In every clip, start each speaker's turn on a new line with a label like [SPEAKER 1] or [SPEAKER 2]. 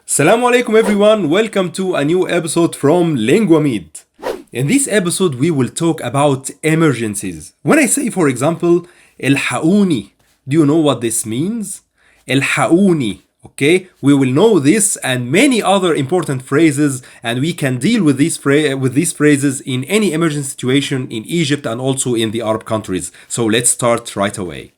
[SPEAKER 1] Assalamu alaikum everyone, welcome to a new episode from Linguamid. In this episode we will talk about emergencies. When I say for example, الحقوني, do you know what this means? الحقوني, okay? We will know this and many other important phrases, and we can deal with these phrases in any emergency situation in Egypt and also in the Arab countries. So let's start right away.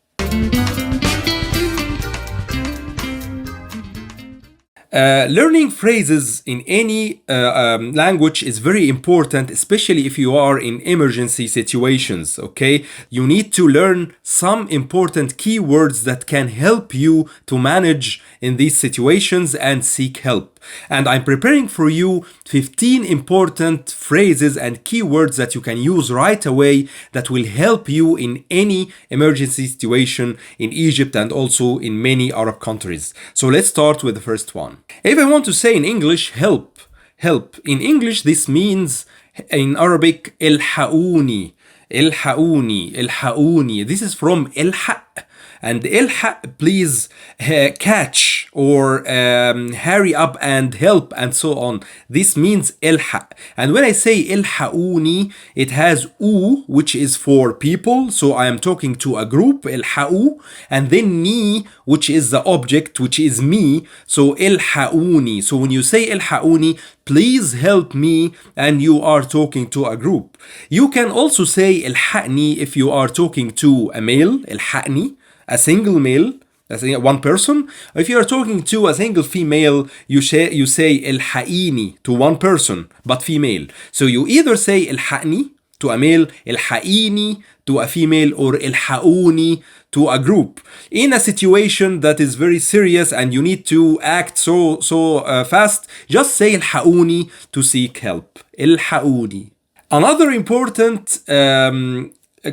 [SPEAKER 1] Learning phrases in any language is very important, especially if you are in emergency situations, okay? You need to learn some important keywords that can help you to manage in these situations and seek help. And I'm preparing for you 15 important phrases and keywords that you can use right away that will help you in any emergency situation in Egypt and also in many Arab countries. So let's start with the first one. If I want to say in English, help. In English, this means in Arabic, الحقوني. This is from الحق. And الحق, please catch or hurry up and help and so on. This means الحق. And when I say الحقوني, it has U, which is for people. So I am talking to a group, الحقوا. And then ni, which is the object, which is me. So الحقوني. So when you say الحقوني, please help me, and you are talking to a group. You can also say الحقني if you are talking to a male, الحقني. A single male, one person. If you are talking to a single female, you say الحقيني to one person, but female. So you either say الحقني to a male, الحقيني to a female, or الحقوني to a group. In a situation that is very serious and you need to act so fast, just say الحقوني to seek help. الحقوني. Another important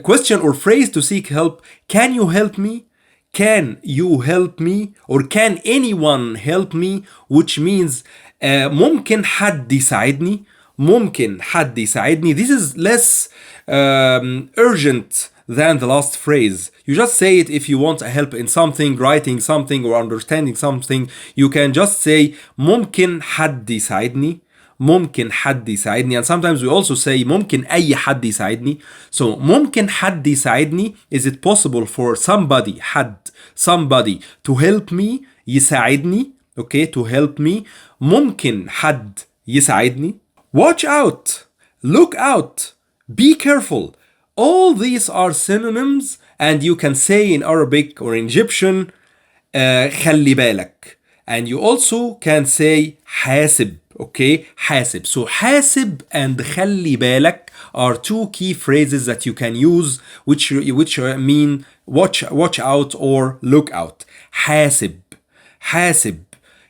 [SPEAKER 1] question or phrase to seek help: can you help me? Can you help me? Or can anyone help me? Which means ممكن حد يساعدني. ممكن حد يساعدني. This is less urgent than the last phrase. You just say it if you want help in something, writing something or understanding something. You can just say ممكن حد يساعدني. ممكن حد يساعدني. And sometimes we also say ممكن أي حد يساعدني. So ممكن حد يساعدني. Is it possible for somebody somebody to help me? يساعدني. Okay, to help me. ممكن حد يساعدني. Watch out. Look out. Be careful. All these are synonyms, and you can say in Arabic or in Egyptian خلي بالك. And you also can say حاسب. Okay, حاسب. So حاسب and خلي بالك are two key phrases that you can use, which mean watch out or look out. حاسب.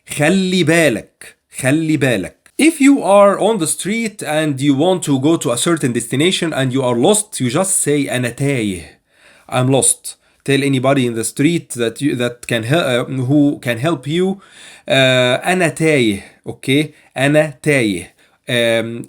[SPEAKER 1] خلي بالك. If you are on the street and you want to go to a certain destination and you are lost, you just say أنا تايه. I'm lost. Tell anybody in the street that can who can help you. أنا تايه. Okay, أنا تايه.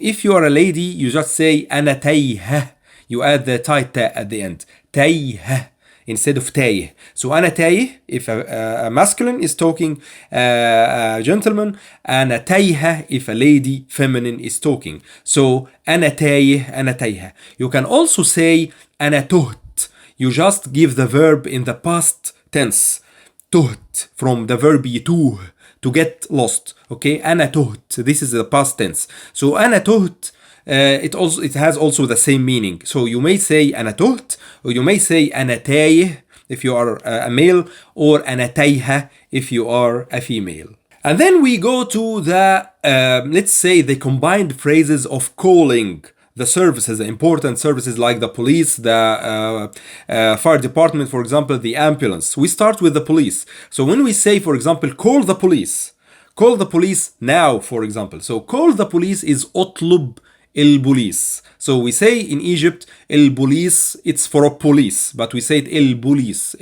[SPEAKER 1] If you are a lady, you just say أنا تايهة. You add the tight ta at the end. تايهة instead of تايه. So أنا تايه if a masculine is talking, a gentleman. أنا تايهة if a lady, feminine, is talking. So أنا تايهة. You can also say أنا تهت. You just give the verb in the past tense. تهت from the verb يتوه, to get lost. Okay, أنا تهت. This is the past tense. So أنا تهت, it has also the same meaning. So you may say أنا تهت, or you may say أنا تايه if you are a male, or أنا تايهة if you are a female. And then we go to the let's say the combined phrases of calling the services, the important services like the police, the fire department, for example, the ambulance. We start with the police. So when we say, for example, call the police now, for example. So call the police is اطلب البوليس. So we say in Egypt, البوليس, it's for a police, but we say it البوليس,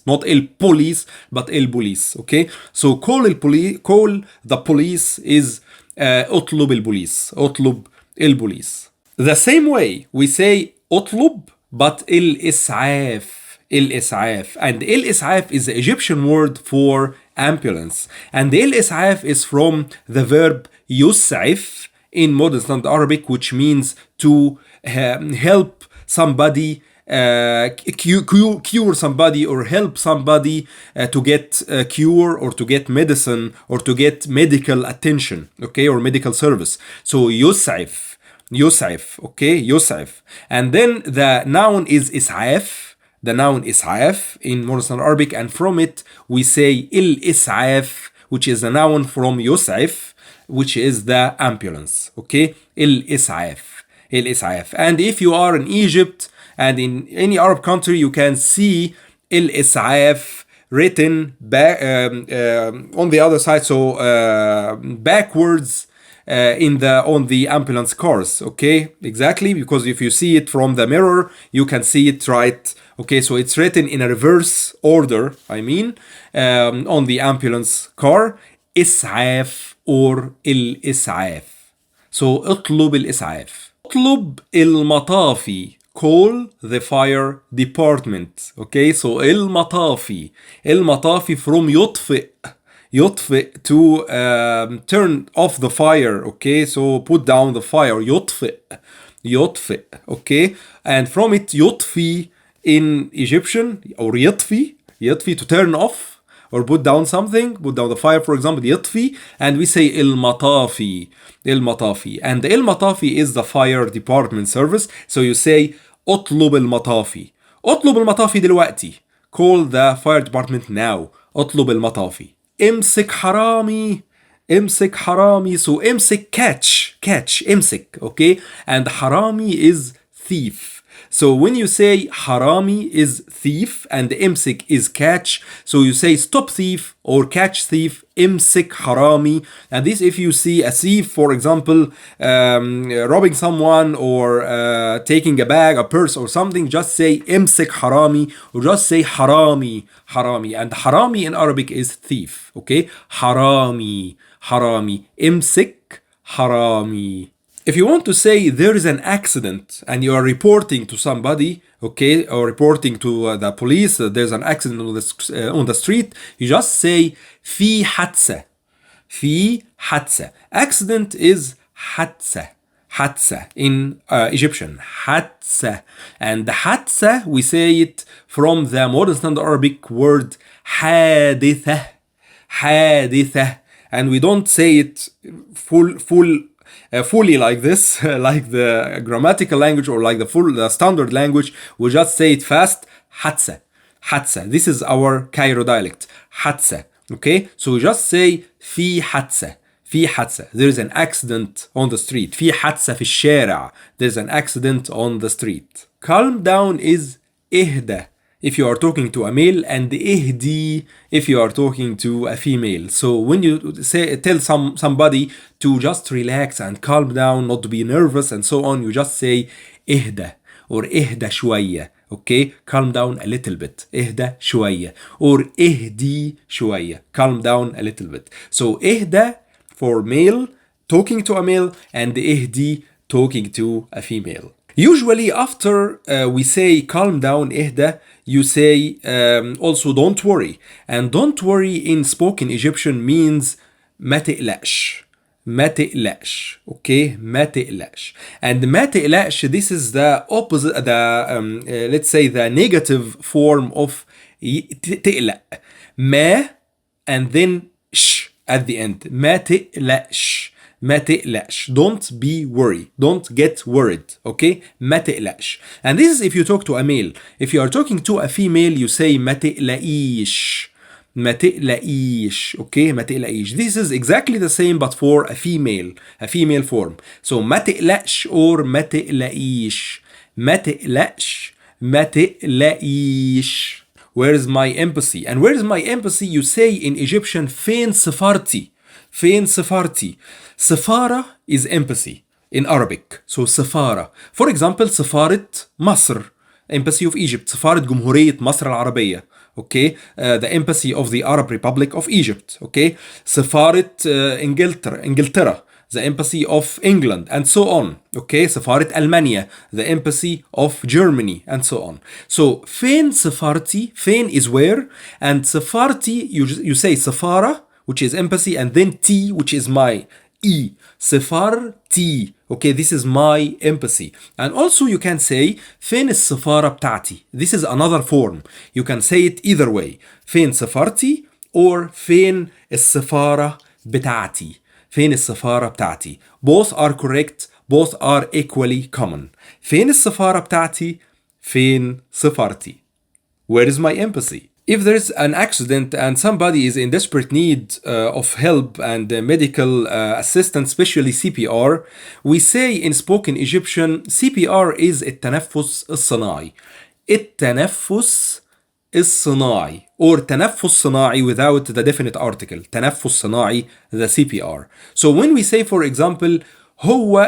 [SPEAKER 1] not البوليس, but البوليس. Okay, so call the police is اطلب البوليس. The same way we say اطلب, but الإسعاف. And الإسعاف is the Egyptian word for ambulance. And الإسعاف is from the verb يسعف in modern standard Arabic, which means to help somebody, cure somebody, or help somebody to get a cure, or to get medicine, or to get medical attention, okay, or medical service. So يسعف, okay, يسعف. And then the noun is إسعاف. The noun إسعاف in modern standard Arabic, and from it we say الإسعاف, which is a noun from يسعف, which is the ambulance, okay? الإسعاف. And if you are in Egypt and in any Arab country, you can see الإسعاف written back on the other side, so backwards on the ambulance cars, okay? Exactly, because if you see it from the mirror, you can see it right. Okay, so it's written in a reverse order, on the ambulance car. إسعاف or الإسعاف. So اطلب الإسعاف. اطلب المطافي. Call the fire department. Okay, so المطافي. المطافي from يطفئ. يطفئ to turn off the fire. Okay, so put down the fire. يطفئ. يطفئ. Okay, and from it يطفي in Egyptian, or يطفي. يطفي to turn off or put down something, put down the fire, for example, يطفي, and we say المطافي. المطافي. And المطافي is the fire department service, so you say اطلب المطافي. اطلب المطافي دلوقتي. Call the fire department now. اطلب المطافي. امسك حرامي. امسك حرامي. So امسك catch امسك, okay? And حرامي is thief. So when you say harami is thief and imsik is catch, so you say stop thief or catch thief, imsik harami. And this, if you see a thief, for example, robbing someone or taking a bag, a purse or something, just say imsik harami, or just say harami. And harami in Arabic is thief, okay? Harami, imsik harami. If you want to say there is an accident and you are reporting to somebody, okay, or reporting to the police that there's an accident on the street, you just say في حادثة. في حادثة. Accident is حادثة. حادثة in Egyptian. حادثة. And the حادثة, we say it from the modern standard Arabic word حادثة. حادثة. And we don't say it fully like this, like the grammatical language or like the standard language. We just say it fast. حادثة. حادثة. This is our Cairo dialect. حادثة. Okay, so we just say في حادثة. في حادثة. There is an accident on the street. في حادثة في الشارع. There's an accident on the street. Calm down is اهدى if you are talking to a male, and اهدي if you are talking to a female. So when you tell somebody to just relax and calm down, not to be nervous and so on, you just say اهدى or اهدى شوية. Okay, calm down a little bit. اهدى شوية or اهدي شوية. Calm down a little bit. So اهدى for male talking to a male, and اهدي talking to a female. Usually after we say calm down اهدى, you say also don't worry. And don't worry in spoken Egyptian means ما تقلقش. ما تقلقش. Okay, ما تقلقش. And ما تقلقش, this is the opposite, let's say the negative form of تقلق. ما and then sh at the end. ما تقلقش. ما تقلقش. Don't be worried. Don't get worried. Okay? ما تقلقش. And this is if you talk to a male. If you are talking to a female, you say ما تقلقيش. ما تقلقيش. Okay? ما تقلقيش. This is exactly the same but for a female form. So ما تقلقش or ما تقلقيش. ما تقلقش. ما تقلقيش. Where is my empathy? And where is my empathy? You say in Egyptian فين سفارتي. فين سفارتي. سفارة is empathy in Arabic. So سفارة. For example, سفارة مصر. Embassy of Egypt. سفارة جمهورية مصر العربية. Okay, the embassy of the Arab Republic of Egypt. Okay, سفارة إنجلترا. the embassy of England, and so on. Okay, سفارة ألمانيا, the embassy of Germany, and so on. So فين سفارتي, فين is where, and سفارتي you say سفارة, which is embassy, and then T, which is my E. سفارتي. Okay, this is my embassy. And also you can say فين السفارة بتاعتي. This is another form. You can say it either way. فين سفارتي or فين السفارة بتاعتي. فين السفارة بتاعتي. Both are correct. Both are equally common. فين السفارة بتاعتي. فين سفارتي. Where is my embassy? If there's an accident and somebody is in desperate need of help and medical assistance, especially CPR, we say in spoken Egyptian, CPR is التنفس الصناعي. التنفس الصناعي or تنفس صناعي without the definite article. تنفس صناعي, the CPR. So when we say, for example,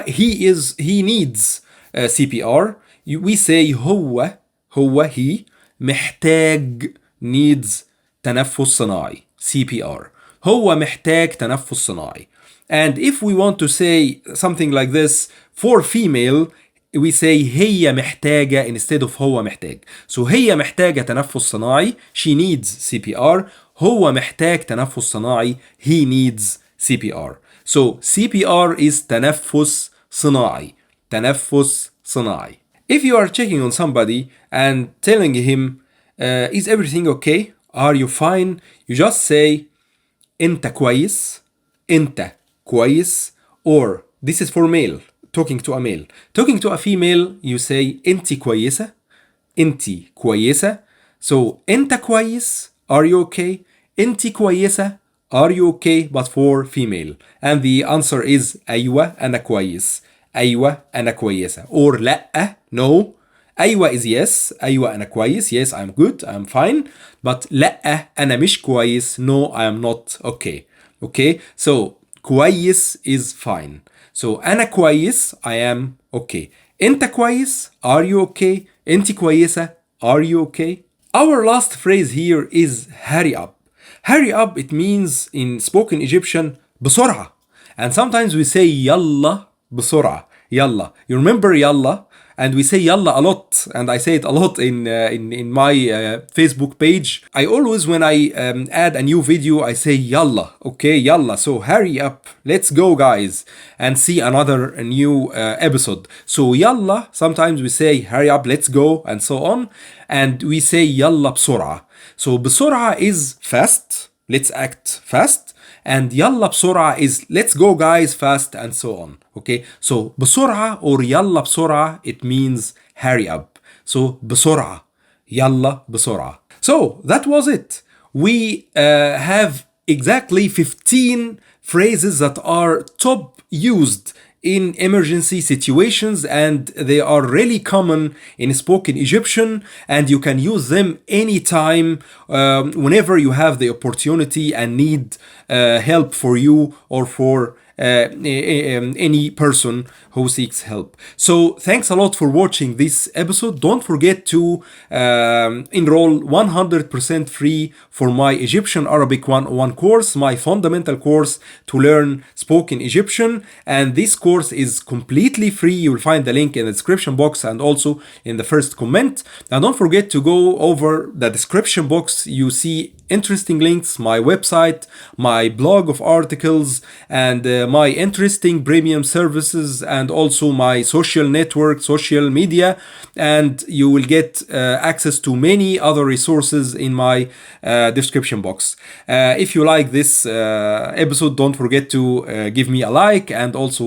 [SPEAKER 1] he needs CPR, we say he محتاج needs تنفس صناعي, CPR. هو محتاج تنفس صناعي. And if we want to say something like this for female, we say هي محتاجة instead of هو محتاج. So هي محتاجة تنفس صناعي, she needs CPR. هو محتاج تنفس صناعي, he needs CPR. So CPR is تنفس صناعي. تنفس صناعي. If you are checking on somebody and telling him, is everything okay? Are you fine? You just say انت كويس, انت كويس, or this is for male, talking to a male. Talking to a female, you say انت كويسة, انت كويسة. So انت كويس, are you okay? انت كويسة, are you okay? But for female. And the answer is أيوة أنا كويس. أيوة أنا كويسة. Or لأ, no. أيوة is yes. أيوة أنا كويس. Yes, I'm good. I'm fine. But لأ أنا مش كويس. No, I am not okay. Okay? So كويس is fine. So أنا كويس, I am okay. أنت كويس, are you okay? أنت كويسة, are you okay? Our last phrase here is hurry up. Hurry up, it means in spoken Egyptian بسرعة. And sometimes we say يلا بسرعة. يلا. You remember يلا? And we say yalla a lot, and I say it a lot in my Facebook page. I always, when I add a new video, I say yalla, okay, yalla. So hurry up, let's go, guys, and see another new episode. So yalla, sometimes we say hurry up, let's go, and so on, and we say yalla بسرعة. So بسرعة is fast, let's act fast. And يلا بسرعة is let's go guys fast, and so on. Okay, so بسرعة or يلا بسرعة, it means hurry up. So بسرعة, يلا بسرعة. So that was it. We have exactly 15 phrases that are top used in emergency situations, and they are really common in spoken Egyptian, and you can use them anytime whenever you have the opportunity and need help for you or for any person who seeks help. So thanks a lot for watching this episode. Don't forget to enroll 100% free for my Egyptian Arabic 101 course, my fundamental course to learn spoken Egyptian. And this course is completely free. You will find the link in the description box and also in the first comment. And don't forget to go over the description box. You see interesting links, my website, my blog of articles, and my interesting premium services, and also my social network, social media, and you will get access to many other resources in my description box. If you like this episode, don't forget to give me a like and also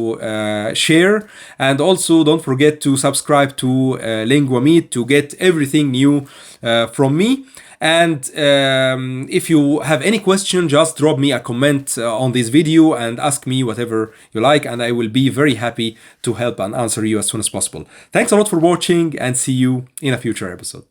[SPEAKER 1] share, and also don't forget to subscribe to Linguamid to get everything new from me. And if you have any question, just drop me a comment on this video and ask me whatever you like, and I will be very happy to help and answer you as soon as possible. Thanks a lot for watching, and see you in a future episode.